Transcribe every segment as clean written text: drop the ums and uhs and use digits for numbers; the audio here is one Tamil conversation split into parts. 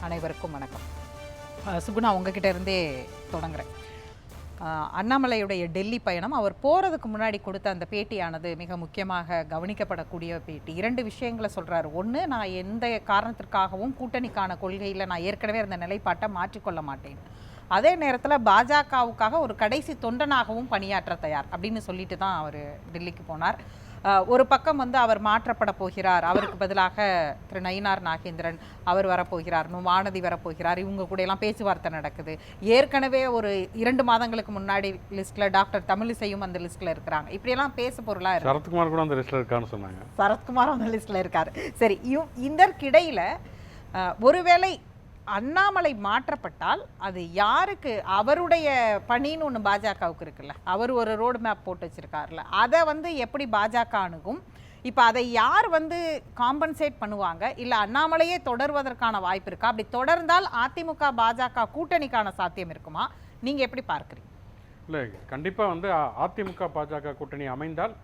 அனைவருக்கும் வணக்கம். சுகுணா, உங்ககிட்ட இருந்தே தொடங்குறேன். அண்ணாமலையுடைய டெல்லி பயணம், அவர் போகிறதுக்கு முன்னாடி கொடுத்த அந்த பேட்டியானது மிக முக்கியமாக கவனிக்கப்படக்கூடிய பேட்டி. 2 விஷயங்களை சொல்கிறாரு. ஒன்று, நான் எந்த காரணத்திற்காகவும் கூட்டணிக்கான கொள்கையில் நான் ஏற்கனவே இருந்த நிலைப்பாட்டை மாற்றிக்கொள்ள மாட்டேன், அதே நேரத்தில் பாஜகவுக்காக ஒரு கடைசி தொண்டனாகவும் பணியாற்ற தயார் அப்படின்னு சொல்லிட்டு தான் அவர் டெல்லிக்கு போனார். ஒரு பக்கம் அவர் மாற்றப்பட போகிறார், அவருக்கு பதிலாக திரு நயினார் நாகேந்திரன் அவர் வரப்போகிறார், வானதி வரப்போகிறார், இவங்க கூட எல்லாம் பேச்சுவார்த்தை நடக்குது. ஏற்கனவே ஒரு 2 மாதங்களுக்கு முன்னாடி லிஸ்ட்ல டாக்டர் தமிழிசையும் அந்த லிஸ்ட்ல இருக்கிறாங்க. இப்படியெல்லாம் பேச பொருளா இருக்கு. சரத்குமார் கூட அந்த லிஸ்ட்ல இருக்கான்னு சொன்னாங்க. சரத்குமார் அந்த லிஸ்ட்ல இருக்காரு. சரி, இதற்கிடையில ஒருவேளை அண்ணாமலை மாற்றப்பட்டால் அது யாருக்கு? அவருடைய பணின்னு ஒன்று பாஜகவுக்கு இருக்குல்ல, அவர் ஒரு ரோடு மேப் போட்டு வச்சிருக்காருல்ல, அதை எப்படி பாஜக அணுகும்? இப்போ அதை யார் காம்பன்சேட் பண்ணுவாங்க? இல்லை அண்ணாமலையே தொடர்வதற்கான வாய்ப்பு இருக்கா? அப்படி தொடர்ந்தால் அதிமுக பாஜக கூட்டணிக்கான சாத்தியம் இருக்குமா? நீங்கள் எப்படி பார்க்குறீங்க? இல்லை, கண்டிப்பாக அதிமுக பாஜக கூட்டணி அமைந்தால்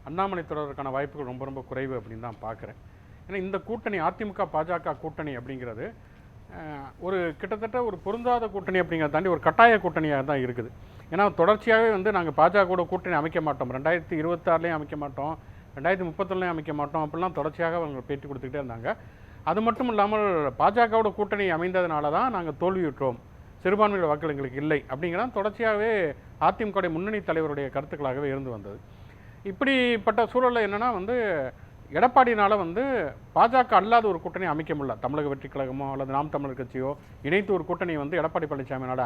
அண்ணாமலை தொடர்வதற்கான வாய்ப்புகள் ரொம்ப ரொம்ப குறைவு அப்படின்னு தான் பார்க்குறேன். ஏன்னா இந்த கூட்டணி அதிமுக பாஜக கூட்டணி அப்படிங்கிறது ஒரு கிட்டத்தட்ட ஒரு பொருந்தாத கூட்டணி அப்படிங்கிறத தாண்டி ஒரு கட்டாய கூட்டணியாக தான் இருக்குது. ஏன்னா தொடர்ச்சியாகவே நாங்கள் பாஜகவோட கூட்டணி அமைக்க மாட்டோம், 2026லேயும் அமைக்க மாட்டோம், 2031லேயும் அமைக்க மாட்டோம் அப்படிலாம் தொடர்ச்சியாக அவங்க பேட்டி கொடுத்துக்கிட்டே இருந்தாங்க. அது மட்டும் இல்லாமல் பாஜகவோட கூட்டணி அமைந்ததுனால தான் நாங்கள் தோல்வியுற்றோம், சிறுபான்மையோட வாக்குகள் எங்களுக்கு இல்லை அப்படிங்கிறதான் தொடர்ச்சியாகவே அதிமுக முன்னணி தலைவருடைய கருத்துக்களாகவே இருந்து வந்தது. இப்படிப்பட்ட சூழலில் என்னென்னா எடப்பாடினால் பாஜக அல்லாத ஒரு கூட்டணி அமைக்க முடியல. தமிழக வெற்றி கழகமோ அல்லது நாம் தமிழர் கட்சியோ இணைத்து ஒரு கூட்டணி எடப்பாடி பழனிசாமினால்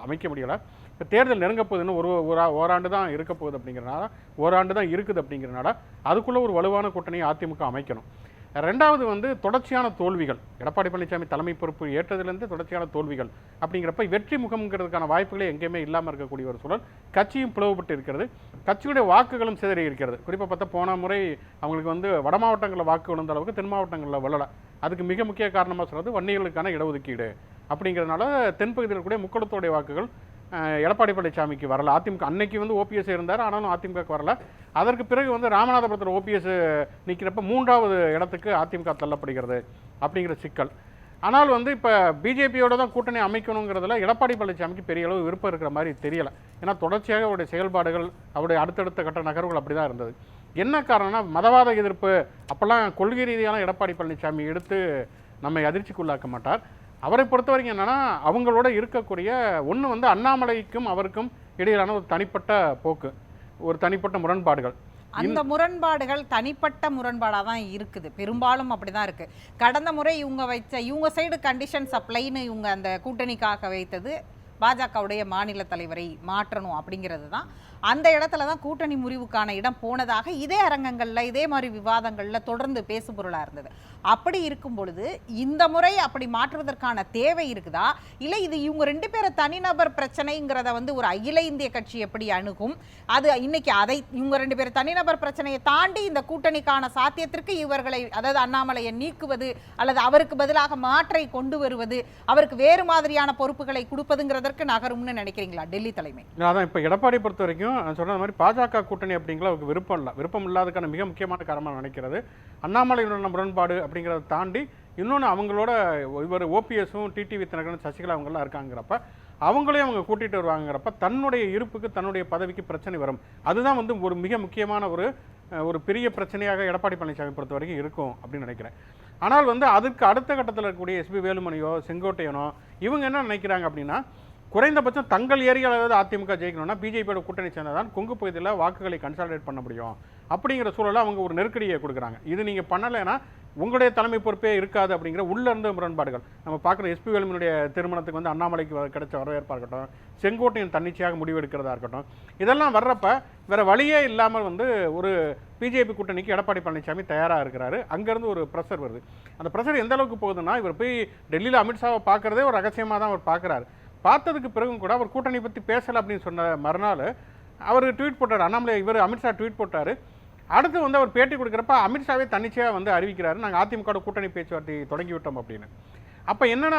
அமைக்க முடியலை. இப்போ தேர்தல் நெருங்க போகுதுன்னு ஓராண்டு தான் இருக்க போகுது அப்படிங்கிறனால, ஓராண்டு தான் இருக்குது அப்படிங்கிறனால அதுக்குள்ளே ஒரு வலுவான கூட்டணியை அதிமுக அமைக்கணும். ரெண்டாவது தொடர்ச்சியான தோல்விகள், எடப்பாடி பழனிசாமி தலைமை பொறுப்பு ஏற்றதுலேருந்து தொடர்ச்சியான தோல்விகள் அப்படிங்கிறப்ப வெற்றி முகம்ங்கிறதுக்கான வாய்ப்புகளே எங்கேயுமே இல்லாமல் இருக்கக்கூடிய ஒரு சூழல். கட்சியும் பிளவுபட்டு இருக்கிறது, கட்சியுடைய வாக்குகளும் சிதறி இருக்கிறது. குறிப்பாக பார்த்தா போன முறை அவங்களுக்கு வட மாவட்டங்களில் வாக்கு விழுந்த அளவுக்கு தென் மாவட்டங்களில் விழலை. அதுக்கு மிக முக்கிய காரணமாக சொல்கிறது வன்னியர்களுக்கான இடஒதுக்கீடு அப்படிங்கிறதுனால தென்பகுதியில் கூட முக்குளத்தோடைய வாக்குகள் எடப்பாடி பழனிசாமிக்கு வரல. அதிமுக அன்னைக்கு ஓபிஎஸ் இருந்தார், ஆனாலும் அதிமுகக்கு வரல. அதற்கு பிறகு ராமநாதபுரத்தில் ஓபிஎஸ் நிற்கிறப்ப 3வது இடத்துக்கு அதிமுக தள்ளப்படுகிறது அப்படிங்கிற சிக்கல். ஆனால் இப்போ பிஜேபியோட தான் கூட்டணி அமைக்கணுங்கிறதுல எடப்பாடி பழனிசாமிக்கு பெரிய அளவு விருப்பம் இருக்கிற மாதிரி தெரியலை. ஏன்னா தொடர்ச்சியாக அவருடைய செயல்பாடுகள், அவருடைய அடுத்தடுத்த கட்ட நகர்வுகள் அப்படி தான் இருந்தது. என்ன காரணம்னா மதவாத எதிர்ப்பு, அப்போல்லாம் கொள்கை ரீதியான எடப்பாடி பழனிசாமி எடுத்து நம்மை அதிர்ச்சிக்குள்ளாக்க மாட்டார். அவரை பொறுத்த வரைக்கும் என்னென்னா அவங்களோட இருக்கக்கூடிய ஒன்று அண்ணாமலைக்கும் அவருக்கும் இடையிலான ஒரு தனிப்பட்ட போக்கு, ஒரு தனிப்பட்ட முரண்பாடுகள். அந்த முரண்பாடுகள் தனிப்பட்ட முரண்பாடாக தான் இருக்குது, பெரும்பாலும் அப்படி தான் இருக்குது. கடந்த முறை இவங்க சைடு கண்டிஷன் சப்ளைன்னு இவங்க அந்த கூட்டணிக்காக வைத்தது பாஜகவுடைய மாநில தலைவரை மாற்றணும் அப்படிங்கிறது தான். அந்த இடத்துல தான் கூட்டணி முறிவுக்கான இடம் போனதாக இதே அரங்கங்களில் இதே மாதிரி விவாதங்களில் தொடர்ந்து பேசுபொருளாக இருந்தது. அப்படி இருக்கும் பொழுது இந்த முறை அப்படி மாற்றுவதற்கான தேவை இருக்குதா, இல்லை இது இவங்க 2 பேரை தனிநபர் பிரச்சனைங்கிறத ஒரு அகில இந்திய கட்சி எப்படி அணுகும்? அது இன்னைக்கு அதை இவங்க 2 பேர் தனிநபர் பிரச்சனையை தாண்டி இந்த கூட்டணிக்கான சாத்தியத்திற்கு இவர்களை, அதாவது அண்ணாமலையை நீக்குவது அல்லது அவருக்கு பதிலாக மாற்றை கொண்டு வருவது, அவருக்கு வேறு மாதிரியான பொறுப்புகளை கொடுப்பதுங்கிறதற்கு நகரும்னு நினைக்கிறீங்களா டெல்லி தலைமை? அதான் இப்போ எடப்பாடி பொறுத்த வரைக்கும் சொன்ன மாதிரி பாஜக கூட்டணி அப்படிங்கிற அவருக்கு விருப்பம் இல்லாததுக்கான மிக முக்கியமான காரணமாக நினைக்கிறது அண்ணாமலையுடன் முரண்பாடு அப்படிங்கிறத தாண்டி இன்னொன்று அவங்களோட இவர் ஓபிஎஸும் டிடிவி தினகரன் சசிகலா அவங்கெல்லாம் இருக்காங்கிறப்ப அவங்களையும் அவங்க கூட்டிகிட்டு வருவாங்கிறப்ப தன்னுடைய இருப்புக்கு தன்னுடைய பதவிக்கு பிரச்சனை வரும். அதுதான் ஒரு மிக முக்கியமான ஒரு பெரிய பிரச்சனையாக எடப்பாடி பழனிசாமி பொறுத்த வரைக்கும் இருக்கும் அப்படின்னு நினைக்கிறேன். ஆனால் அதுக்கு அடுத்த கட்டத்தில் இருக்கக்கூடிய எஸ்பி வேலுமணியோ செங்கோட்டையனோ இவங்க என்ன நினைக்கிறாங்க அப்படின்னா, குறைந்தபட்சம் தங்கள் ஏரியாவில் அதிமுக ஜெயிக்கணும்னா பிஜேபியோட கூட்டணி சேர்ந்தால் தான் கொங்கு பகுதியில் வாக்குகளை கன்சாலிடேட் பண்ண முடியும் அப்படிங்கிற சூழலில் அவங்க ஒரு நெருக்கடியை கொடுக்குறாங்க. இது நீங்கள் பண்ணலைன்னா உங்களுடைய தலைமை பொறுப்பே இருக்காது அப்படிங்கிற உள்ளிருந்த முரண்பாடுகள் நம்ம பார்க்குற. எஸ்பி வேலுமணியுடைய திருமணத்துக்கு அண்ணாமலைக்கு கிடைச்ச வரவேற்பாக இருக்கட்டும், செங்கோட்டையின் தன்னிச்சையாக முடிவெடுக்கிறதா இருக்கட்டும், இதெல்லாம் வர்றப்ப வேறு வழியே இல்லாமல் ஒரு பிஜேபி கூட்டணிக்கு எடப்பாடி பழனிசாமி தயாராக இருக்கிறாரு. அங்கேருந்து ஒரு ப்ரெஷர் வருது. அந்த ப்ரெஷர் எந்த அளவுக்கு போகுதுன்னா, இவர் போய் டெல்லியில் அமித்ஷாவை பார்க்குறதே ஒரு ரகசியமாக தான் அவர் பார்க்குறாரு. பார்த்ததுக்கு பிறகும் கூட அவர் கூட்டணி பற்றி பேசலை அப்படின்னு சொன்ன மறுநாள் அவர் ட்வீட் போட்டார். அண்ணாமலை அமித்ஷா ட்வீட் போட்டார். அடுத்து அவர் பேட்டி கொடுக்குறப்ப அமித்ஷாவே தன்னிச்சையாக அறிவிக்கிறாரு, நாங்கள் அதிமுக கூட்டணி பேச்சுவார்த்தை தொடங்கிவிட்டோம் அப்படின்னு. அப்போ என்னன்னா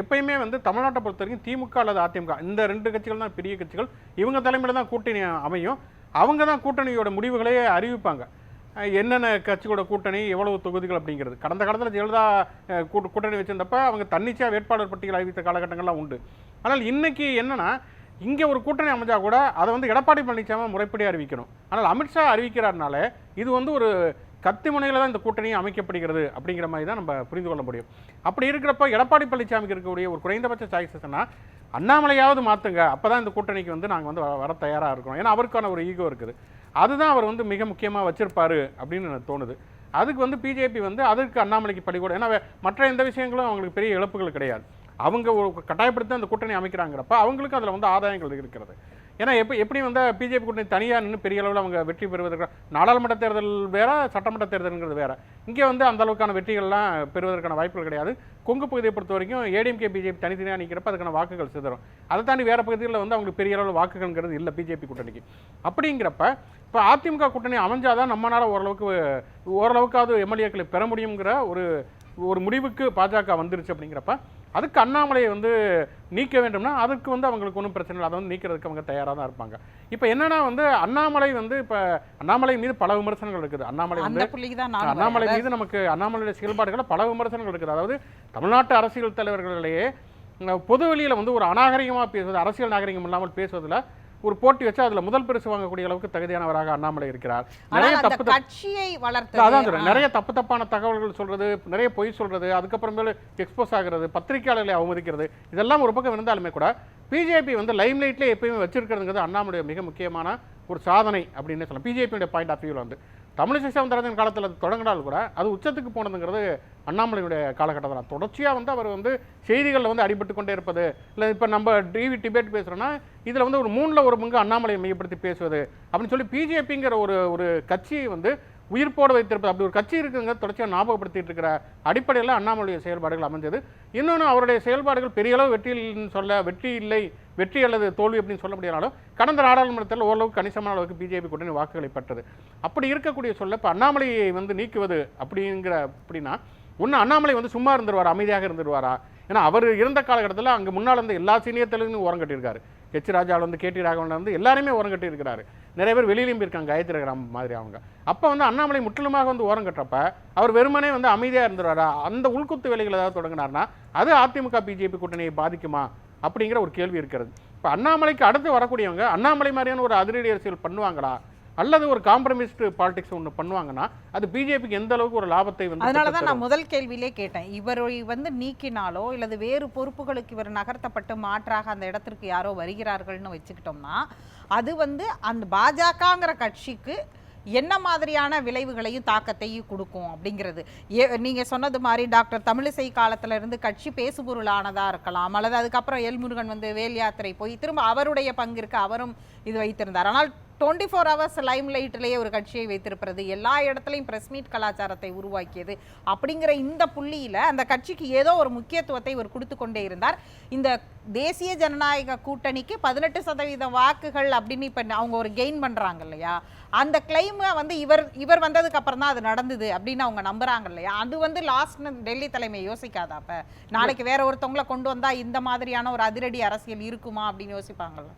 எப்பயுமே தமிழ்நாட்டை பொறுத்த வரைக்கும் திமுக அல்லது அதிமுக இந்த 2 கட்சிகள் தான் பெரிய கட்சிகள். இவங்க தலைமையில் தான் கூட்டணி அமையும், அவங்க தான் கூட்டணியோட முடிவுகளையே அறிவிப்பாங்க. என்னென்ன கட்சியோட கூட்டணி எவ்வளவு தொகுதிகள் அப்படிங்கிறது. கடந்த காலத்தில் ஜெயலலிதா கூட்டணி வச்சிருந்தப்ப அவங்க தன்னிச்சையாக வேட்பாளர் பட்டியல் அறிவித்த காலகட்டங்கள்லாம் உண்டு. ஆனால் இன்னைக்கு என்னன்னா, இங்கே ஒரு கூட்டணி அமைஞ்சா கூட அதை வந்து எடப்பாடி பழனிசாமி முறைப்படி அறிவிக்கணும். ஆனால் அமித்ஷா அறிவிக்கிறாருனால இது வந்து ஒரு கத்தி முனையில் தான் இந்த கூட்டணியை அமைக்கப்படுகிறது அப்படிங்கிற மாதிரி தான் நம்ம புரிந்து கொள்ள முடியும். அப்படி இருக்கிறப்ப எடப்பாடி பழனிசாமிக்கு இருக்கக்கூடிய ஒரு குறைந்தபட்ச சாய்ஸஸ்னா அண்ணாமலையாவது மாற்றுங்க, அப்போ தான் இந்த கூட்டணிக்கு வந்து நாங்கள் வந்து வர தயாராக இருக்கோம். ஏன்னா அவருக்கான ஒரு ஈகோ இருக்குது. அதுதான் அவர் வந்து மிக முக்கியமாக வச்சிருப்பாரு அப்படின்னு எனக்கு தோணுது. அதுக்கு வந்து பிஜேபி வந்து அதற்கு அண்ணாமலைக்கு படி கூட, ஏன்னா மற்ற எந்த விஷயங்களும் அவங்களுக்கு பெரிய இழப்புகள் கிடையாது. அவங்க ஒரு கட்டாயப்படுத்தி அந்த கூட்டணி அமைக்கிறாங்கிறப்ப அவங்களுக்கு அதில் வந்து ஆதாயங்கள் இருக்கிறது. ஏன்னா எப்படி வந்து பிஜேபி கூட்டணி தனியாக நின்று பெரிய அளவில் அவங்க வெற்றி பெறுவதற்கு, நாடாளுமன்ற தேர்தல் வேற, சட்டமன்ற தேர்தலுங்கிறது வேற. இங்கே வந்து அந்த அளவுக்கான வெற்றிகள்லாம் பெறுவதற்கான வாய்ப்புகள் கிடையாது. கொங்கு பகுதியை பொறுத்த வரைக்கும் ஏடிஎம்கே பிஜேபி தனித்தனியாக நிற்கிறப்ப அதுக்கான வாக்குகள் சிதறும். அதை தாண்டி வேறு பகுதிகளில் வந்து அவங்களுக்கு பெரிய அளவில் வாக்குகள்ங்கிறது இல்லை பிஜேபி கூட்டணிக்கு. அப்படிங்கிறப்ப இப்போ அதிமுக கூட்டணி அமைஞ்சாதான் நம்மளால் ஓரளவுக்காவது எம்எல்ஏக்களை பெற முடியுங்கிற ஒரு முடிவுக்கு பாஜக வந்துருச்சு. அப்படிங்கிறப்ப அதுக்கு அண்ணாமலையை வந்து நீக்க வேண்டும்னா அதுக்கு வந்து அவங்களுக்கு ஒன்றும் பிரச்சனை இல்லை, அதை வந்து நீக்கிறதுக்கு அவங்க தயாராக தான் இருப்பாங்க. இப்போ என்னன்னா வந்து அண்ணாமலை வந்து இப்போ அண்ணாமலை மீது பல விமர்சனங்கள் இருக்குது. அண்ணாமலை மீது நமக்கு அண்ணாமலையுடைய செயல்பாடுகளில் பல விமர்சனங்கள் இருக்குது. அதாவது தமிழ்நாட்டு அரசியல் தலைவர்களிலேயே பொது வெளியில் வந்து ஒரு அநாகரிகமாக பேசுவது, அரசியல் நாகரிகம் இல்லாமல் பேசுவதில் ஒரு போட்டி வச்சு அதுல முதல் பரிசு வாங்கக்கூடிய அளவுக்கு தகுதியானவராக அண்ணாமலை இருக்கிறார். நிறைய தப்பான தகவல்கள் சொல்றது, நிறைய பொய் சொல்றது, அதுக்கப்புறமேல எக்ஸ்போஸ் ஆகிறது, பத்திரிகையாளர்களை அவமதிக்கிறது, இதெல்லாம் ஒரு பக்கம் இருந்தாலுமே கூட பிஜேபி வந்து லைம் லைட்ல எப்பயுமே வச்சிருக்கிறதுங்கிறது அண்ணாமலையுடைய மிக முக்கியமான ஒரு சாதனை அப்படின்னு சொல்லலாம். பிஜேபியுடைய பாயிண்ட் ஆஃப் வியூவில் வந்து தமிழிசை சவுந்தரராஜன் காலத்தில் அது தொடங்கினாலும் கூட அது உச்சத்துக்கு போனதுங்கிறது அண்ணாமலையுடைய காலகட்டத்தில் தான். தொடர்ச்சியாக வந்து அவர் வந்து செய்திகளில் வந்து அடிபட்டு கொண்டே இருப்பது, இல்லை இப்போ நம்ம டிபேட் பேசுகிறோன்னா இதில் வந்து ஒரு 3/4 அண்ணாமலையை மையப்படுத்தி பேசுவது அப்படின்னு சொல்லி பிஜேபிங்கிற ஒரு கட்சியை வந்து உயிர்ப்போடு வைத்திருப்பது, அப்படி ஒரு கட்சி இருக்குங்க தொடர்ச்சியாக ஞாபகப்படுத்திட்டு இருக்கிற அடிப்படையில் அண்ணாமலையுடைய செயல்பாடுகள் அமைஞ்சது. இன்னொன்று அவருடைய செயல்பாடுகள் பெரிய அளவு வெற்றி அல்லது தோல்வி அப்படின்னு சொல்ல முடியாதாலும் கடந்த நாடாளுமன்றத்தில் ஓரளவுக்கு கணிசமான அளவுக்கு பிஜேபி கூட்டணி வாக்குகளை பெற்றது. அப்படி இருக்கக்கூடிய சொல்ல இப்போ அண்ணாமலையை வந்து நீக்குவது அப்படின்னா ஒன்று அண்ணாமலை வந்து சும்மா இருந்துருவாரா, அமைதியாக இருந்துருவாரா? ஏன்னா அவர் இருந்த காலகட்டத்தில் அங்கே முன்னால் இருந்த எல்லா சீனியர் தலைவரும் ஓரம் கட்டியிருக்காரு. ஹெச் ராஜாவில் வந்து KT ராகவன் வந்து எல்லாருமே ஓரம் கட்டி இருக்கிறாரு. நிறைய பேர் வெளியிலும் இருக்காங்க, காயத்ரி கிராமம் மாதிரி அவங்க. அப்போ வந்து அண்ணாமலை முற்றிலுமாக வந்து ஓரம் கட்டுறப்ப அவர் வெறுமனே வந்து அமைதியாக இருந்துருவாரா? அந்த உள்குத்து வேலைகள் ஏதாவது தொடங்கினார்னா அது அதிமுக பிஜேபி கூட்டணியை பாதிக்குமா அப்படிங்கிற ஒரு கேள்வி இருக்கிறது. இப்போ அண்ணாமலைக்கு அடுத்து வரக்கூடியவங்க அண்ணாமலை மாதிரியான ஒரு அதிரடி அரசியல் பண்ணுவாங்களா, அல்லது ஒரு காம்ப்ரமைஸ்டு பாலிடிக்ஸ் ஒன்று பண்ணுவாங்கன்னா அது பிஜேபிக்கு எந்த அளவுக்கு ஒரு லாபத்தை வந்து. அதனால தான் நான் முதல் கேள்வியிலே கேட்டேன், இவரை வந்து நீக்கினாலோ இல்லது வேறு பொறுப்புகளுக்கு இவர் நகர்த்தப்பட்டு மாற்றாக அந்த இடத்திற்கு யாரோ வருகிறார்கள்னு வச்சுக்கிட்டோம்னா அது வந்து அந்த பாஜகங்கிற கட்சிக்கு என்ன மாதிரியான விளைவுகளையும் தாக்கத்தையும் கொடுக்கும் அப்படிங்கிறது. நீங்கள் சொன்னது மாதிரி டாக்டர் தமிழிசை காலத்தில் இருந்து கட்சி பேசுபொருளானதாக இருக்கலாம், அல்லது அதுக்கப்புறம் எல்முருகன் வந்து வேல் யாத்திரை போய் திரும்ப அவருடைய பங்கிற்கு அவரும் இது வைத்திருந்தார். ஆனால் 24 hours லைம் லைட்லேயே ஒரு கட்சியை வைத்திருப்பது, எல்லா இடத்துலையும் பிரஸ் மீட் கலாச்சாரத்தை உருவாக்கியது அப்படிங்கிற இந்த புள்ளியில் அந்த கட்சிக்கு ஏதோ ஒரு முக்கியத்துவத்தை இவர் கொடுத்து கொண்டே இருந்தார். இந்த தேசிய ஜனநாயக கூட்டணிக்கு 18% வாக்குகள் அப்படின்னு இப்போ அவங்க ஒரு கெயின் பண்ணுறாங்க இல்லையா, அந்த கிளைமை வந்து இவர் வந்ததுக்கு அப்புறம் தான் அது நடந்தது அப்படின்னு அவங்க நம்புறாங்க இல்லையா, அது வந்து லாஸ்ட் டெல்லி தலைமை யோசிக்காதா? அப்போ நாளைக்கு வேற ஒருத்தவங்களை கொண்டு வந்தால் இந்த மாதிரியான ஒரு அதிரடி அரசியல் இருக்குமா அப்படின்னு யோசிப்பாங்கல்ல?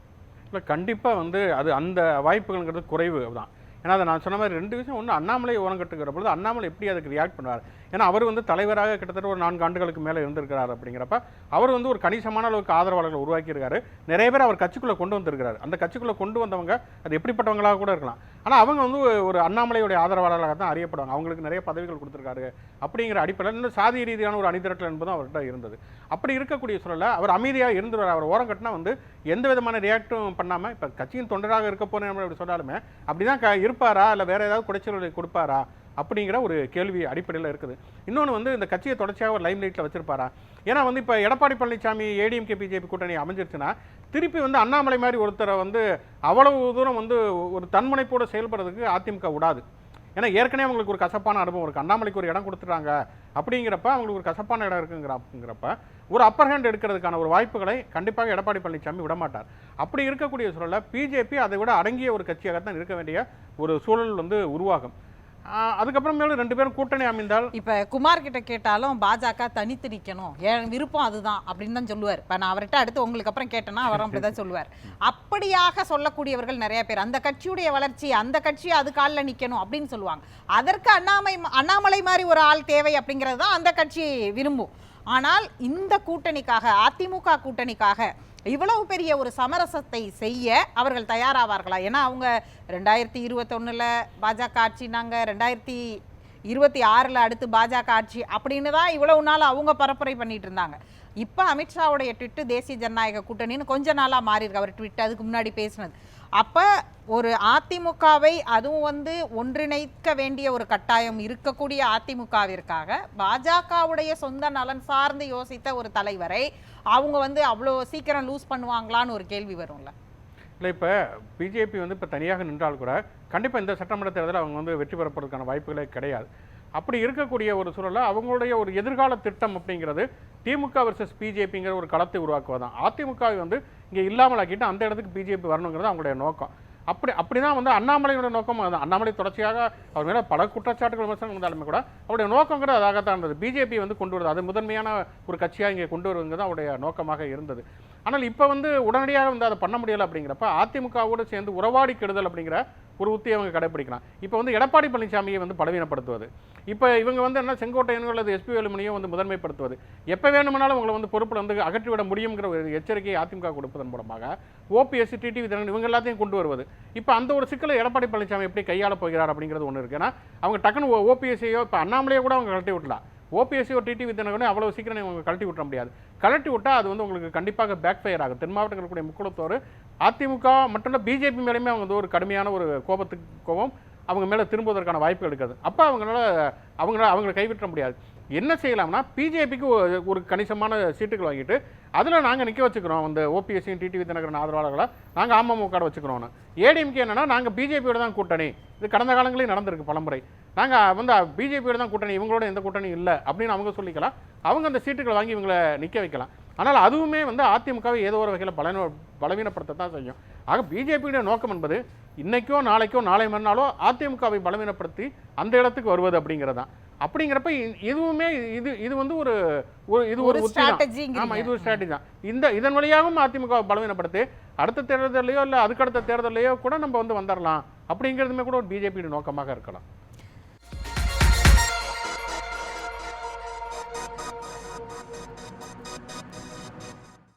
இல்லை, கண்டிப்பாக வந்து அது அந்த வாய்ப்புகள்ங்கிறது குறைவு தான். ஏன்னா அதை நான் சொன்ன மாதிரி 2 விஷயம். ஒன்று, அண்ணாமலை ஓரம் கட்டுக்கிற பொழுது அண்ணாமலை எப்படி அதுக்கு ரியாக்ட் பண்ணுவார்? ஏன்னா அவர் வந்து தலைவராக கிட்டத்தட்ட ஒரு 4 ஆண்டுகளுக்கு மேலே இருந்திருக்கிறார். அப்படிங்கிறப்ப அவர் வந்து ஒரு கணிசமான அளவுக்கு ஆதரவாளர்களை உருவாக்கியிருக்காரு. நிறைய பேர் அவர் கட்சிக்குள்ளே கொண்டு வந்திருக்கிறார். அந்த கட்சிக்குள்ளே கொண்டு வந்தவங்க அது எப்படிப்பட்டவங்களாக கூட இருக்கலாம், ஆனால் அவங்க வந்து ஒரு அண்ணாமலையுடைய ஆதரவாளர்களாக தான் அறியப்படுவாங்க. அவங்களுக்கு நிறைய பதவிகள் கொடுத்துருக்காரு அப்படிங்கிற அடிப்படையில் இன்னும் சாதி ரீதியான ஒரு அணிதிரட்டல் என்பதும் அவர்கிட்ட இருந்தது. அப்படி இருக்கக்கூடிய சூழலில் அவர் அமைதியாக இருந்துருவார். அவர் ஓரம் கட்டினா வந்து எந்த விதமான ரியாக்டும் பண்ணாமல், இப்போ கட்சியின் தொண்டராக இருக்க போனேன் அப்படி சொன்னாலுமே அப்படிதான் இருப்பாரா, இல்லை வேற ஏதாவது குடைச்சல்களை கொடுப்பாரா அப்படிங்கிற ஒரு கேள்வி அடிப்படையில் இருக்குது. இன்னொன்று வந்து இந்த கட்சியை தொடர்ச்சியாக ஒரு லைம் லைட்டில் வச்சிருப்பாரா? ஏன்னா வந்து இப்போ எடப்பாடி பழனிசாமி ஏடிஎம்கே பிஜேபி கூட்டணி அமைஞ்சிருச்சுன்னா திருப்பி வந்து அண்ணாமலை மாதிரி ஒருத்தரை வந்து அவ்வளவு தூரம் வந்து ஒரு தன்முனைப்போடு செயல்படுறதுக்கு அதிமுக விடாது. ஏன்னா ஏற்கனவே அவங்களுக்கு ஒரு கசப்பான அனுபவம் இருக்குது. அண்ணாமலைக்கு ஒரு இடம் கொடுத்துட்டாங்க அப்படிங்கிறப்ப அவங்களுக்கு ஒரு கசப்பான இடம் இருக்குங்கிறப்ப ஒரு அப்பர் ஹேண்ட் எடுக்கிறதுக்கான ஒரு வாய்ப்புகளை கண்டிப்பாக எடப்பாடி பழனிசாமி விடமாட்டார். அப்படி இருக்கக்கூடிய சூழலில் பிஜேபி அதை விட அடங்கிய ஒரு கட்சியாகத்தான் இருக்க வேண்டிய ஒரு சூழல் வந்து உருவாகும். அதுக்கப்புறமேலும் 2 பேரும் கூட்டணி அமைந்தால் இப்ப குமார் கிட்ட கேட்டாலும் பாஜக தனித்து நிக்கணும், என் விருப்பம் அதுதான் அப்படின்னு தான் சொல்லுவார். இப்ப நான் அவர்கிட்ட அடுத்து உங்களுக்கு அப்புறம் கேட்டேன்னா அவரும் அப்படிதான் சொல்லுவார். அப்படியாக சொல்லக்கூடியவர்கள் நிறைய பேர் அந்த கட்சியுடைய வளர்ச்சி, அந்த கட்சி அது காலில் நிக்கணும் அப்படின்னு சொல்லுவாங்க. அதற்கு அண்ணாமலை மாதிரி ஒரு ஆள் தேவை அப்படிங்கிறது தான் அந்த கட்சி விரும்பும். ஆனால் இந்த கூட்டணிக்காக, அதிமுக கூட்டணிக்காக இவ்வளவு பெரிய ஒரு சமரசத்தை செய்ய அவர்கள் தயாராவார்களா? ஏன்னா அவங்க 2021 பாஜக ஆட்சினாங்க, 2026 அடுத்து பாஜக ஆட்சி அப்படின்னு தான் இவ்வளவு நாள் அவங்க பரப்புரை பண்ணிட்டு இருந்தாங்க. இப்போ அமித்ஷாவுடைய ட்விட்டு தேசிய ஜனநாயக கூட்டணின்னு கொஞ்ச நாளாக மாறி இருக்கு. அவர் ட்விட் அதுக்கு முன்னாடி பேசினது. அப்போ ஒரு அதிமுகவை அதுவும் ஒன்றிணைக்க வேண்டிய ஒரு கட்டாயம் இருக்கக்கூடிய அதிமுகவிற்காக பாஜகவுடைய சொந்த நலன் சார்ந்து யோசித்த ஒரு தலைவரை அவங்க அவ்வளோ சீக்கிரம் லூஸ் பண்ணுவாங்களான்னு ஒரு கேள்வி வரும்ல. இல்லை, இப்போ பிஜேபி இப்போ தனியாக நின்றால் கூட கண்டிப்பாக இந்த சட்டமன்ற தேர்தலில் அவங்க வெற்றி பெறப்படுறதுக்கான வாய்ப்புகளே கிடையாது. அப்படி இருக்கக்கூடிய ஒரு சூழலில் அவங்களுடைய ஒரு எதிர்கால திட்டம் அப்படிங்கிறது திமுக வர்சஸ் பிஜேபிங்கிற ஒரு களத்தை உருவாக்குவதான். அதிமுகவை இங்கே இல்லாமல் ஆக்கிட்டு அந்த இடத்துக்கு பிஜேபி வரணுங்கிறது அவங்களுடைய நோக்கம். அப்படிதான் அண்ணாமலையோட நோக்கம். அண்ணாமலை தொடர்ச்சியாக அவர் மேலே பல குற்றச்சாட்டுகள் விமர்சனம் இருந்தாலுமே கூட அவருடைய நோக்கங்கிறது அதாகத்தான் இருந்தது. பிஜேபி கொண்டு வருது, அது முதன்மையான ஒரு கட்சியாக இங்கே கொண்டு வருவதுங்கிறது அவருடைய நோக்கமாக இருந்தது. ஆனால் இப்போ உடனடியாக அதை பண்ண முடியலை. அப்படிங்கிறப்ப அதிமுகவோடு சேர்ந்து உறவாடி கெடுதல் அப்படிங்கிற ஒரு உத்தியை அவங்க கடைப்பிடிக்கலாம். இப்போ எடப்பாடி பழனிசாமியை பலவீனப்படுத்துவது, இப்போ இவங்க என்ன செங்கோட்டையனோ அல்லது எஸ்பி வேலுமணியோ முதன்மைப்படுத்துவது, எப்போ வேணுமானாலும் உங்களை பொறுப்பில் அகற்றிவிட முடியுங்கிற ஒரு எச்சரிக்கையை அதிமுக கொடுப்பதன் மூலமாக ஓபிஎஸ், டிடிவி தினகரன் இவங்க எல்லாத்தையும் கொண்டு வருவது. இப்போ அந்த ஒரு சிக்கலை எடப்பாடி பழனிசாமி எப்படி கையாள போகிறார் அப்படிங்கிறது ஒன்று இருக்கு. ஏன்னா அவங்க டக்குன்னு ஓபிஎஸ்ஐயோ இப்போ அண்ணாமலையோ கூட அவங்க கழட்டி விட்டலாம். ஓபிஎஸ்சியோ டிடிவி தினகரனோ அவ்வளோ சீக்கிரம் அவங்க கழட்டி விட்ட முடியாது. கழட்டி விட்டால் அது உங்களுக்கு கண்டிப்பாக பேக் ஃபயர் ஆகும். தென் மாவட்டத்தில் இருக்கக்கூடிய முக்குளத்தோர் அதிமுக மட்டும் இல்லை பிஜேபி மேலேயுமே அவங்க ஒரு கடுமையான ஒரு கோபம் அவங்க மேலே திரும்புவதற்கான வாய்ப்பு எடுக்குது. அப்போ அவங்கள கைவிட்ட முடியாது. என்ன செய்யலாம்னா பிஜேபிக்கு ஒரு கணிசமான சீட்டுகள் வாங்கிட்டு அதில் நாங்கள் நிற்க வச்சுக்கிறோம். ஓபிஎஸ்சியும் டிடிவி தினகரன் ஆதரவாளர்களாக நாங்கள் அமமுக வச்சுக்கிறோம்னு. ஏடிஎம்கே என்னன்னா நாங்கள் பிஜேபியோட தான் கூட்டணி, இது கடந்த காலங்களில் நடந்திருக்கு பலமுறை. நாங்கள் பிஜேபியோட தான் கூட்டணி, இவங்களோட எந்த கூட்டணி இல்லை அப்படின்னு அவங்க சொல்லிக்கலாம். அவங்க அந்த சீட்டுகளை வாங்கி இவங்களை நிற்க வைக்கலாம். ஆனால் அதுவுமே அதிமுகவை ஏதோ ஒரு வகையில் பலவீனப்படுத்தத்தான் செய்யும். ஆக பிஜேபியுடைய நோக்கம் என்பது இன்னைக்கோ நாளைக்கோ நாளை மறுநாளோ அதிமுகவை பலவீனப்படுத்தி அந்த இடத்துக்கு வருவது அப்படிங்கிறது தான். அப்படிங்கிறப்ப இதுவுமே இது ஒரு ஸ்ட்ராட்டஜி. ஆமாம், இது ஒரு ஸ்ட்ராட்டஜி தான். இதன் வழியாகவும் அதிமுக பலவீனப்படுத்தி அடுத்த தேர்தலையோ இல்லை அதுக்கடுத்த தேர்தலையோ கூட நம்ம வந்துடலாம் அப்படிங்கிறதுமே கூட ஒரு பிஜேபியோட நோக்கமாக இருக்கலாம்.